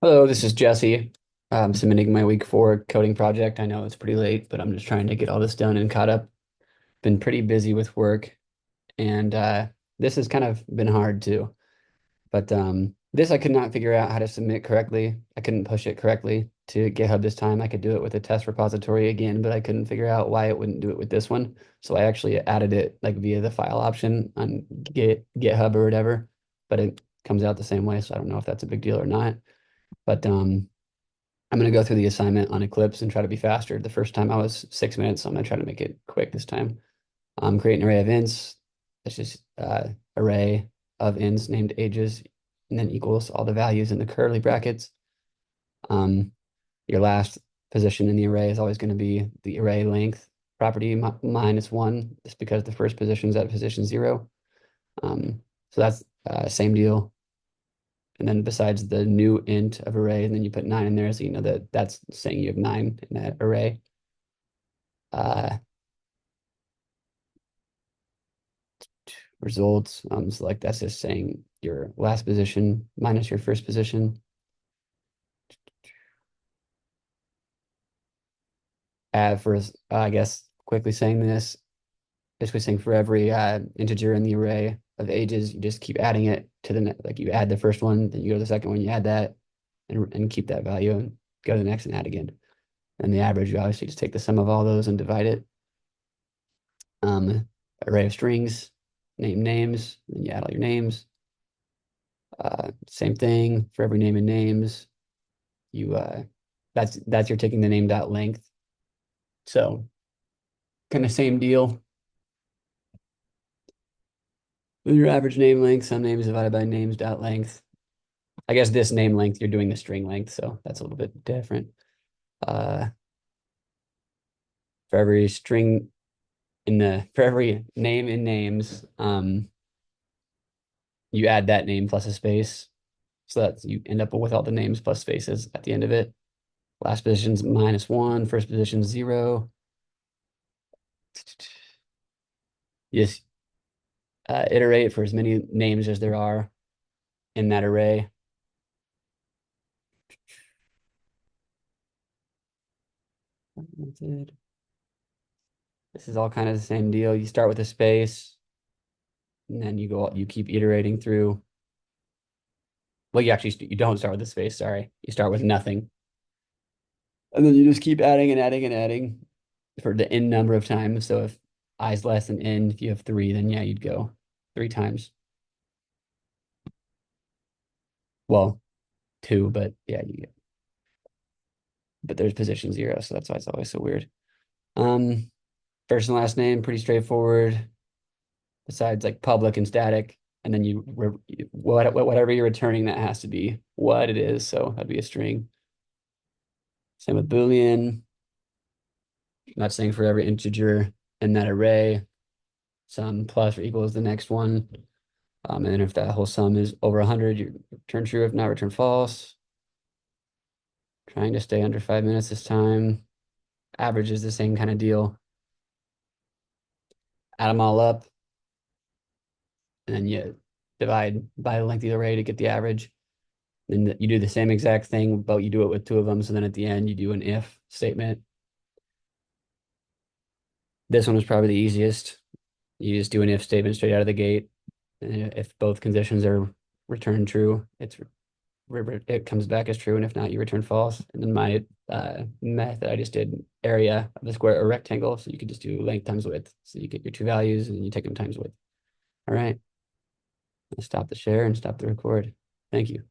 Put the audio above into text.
Hello, this is Jesse. I'm submitting my week 4 coding project. I know it's pretty late, but I'm just trying to get all this done and caught up. Been pretty busy with work, and this has kind of been hard too. But this I could not figure out how to submit correctly. I couldn't push it correctly to GitHub this time. I could do it with a test repository again, but I couldn't figure out why it wouldn't do it with this one. So I actually added it like via the file option on GitHub or whatever, but it comes out the same way. So I don't know if that's a big deal or not. But I'm going to go through the assignment on Eclipse and try to be faster. The first time I was 6 minutes, so I'm going to try to make it quick this time. Create an array of ints. That's just array of ints named ages, and then equals all the values in the curly brackets. Your last position in the array is always going to be the array length property -1, just because the first position is at position 0. So that's same deal. And then besides the new int of array, and then you put 9 in there, so you know that that's saying you have 9 in that array. Uh, Results, so like that's just saying your last position minus your first position. For I guess quickly saying this, basically saying for every integer in the array of ages, you just keep adding it to the like you add the first one, then you go to the second one, you add that, and keep that value, and go to the next and add again. And the average, you obviously just take the sum of all those and divide it. Array of strings, name names, and you add all your names. Same thing for every name and names. You that's you're taking the name dot length. So kind of same deal. With your average name length, some names divided by names dot length. I guess this name length, you're doing the string length, so that's a little bit different. Uh, for every string for every name in names, you add that name plus a space. So that you end up with all the names plus spaces at the end of it. Last position's -1, first position's 0. Just iterate for as many names as there are in that array. This is all kind of the same deal. You start with a space, and then you keep iterating through. Well, you don't start with a space, sorry. You start with nothing. And then you just keep adding and adding and adding for the n number of times. So if I is less than n, if you have 3, then yeah, you'd go 3 times. Well, 2, but yeah, but there's position 0, so that's why it's always so weird. First and last name, pretty straightforward. Besides like public and static, and then whatever you're returning, that has to be what it is. So that'd be a string. Same with Boolean. Not saying for every integer in that array, sum plus or equals the next one. And then if that whole sum is over 100, you return true. If not, return false. Trying to stay under 5 minutes this time. Average is the same kind of deal. Add them all up, and then you divide by the length of the array to get the average. Then you do the same exact thing, but you do it with 2 of them. So then at the end, you do an if statement. This one was probably the easiest. You just do an if statement straight out of the gate. And if both conditions are returned true, it comes back as true. And if not, you return false. And then my method, I just did area of the square or rectangle. So you could just do length times width. So you get your 2 values and you take them times width. All right. I'll stop the share and stop the record. Thank you.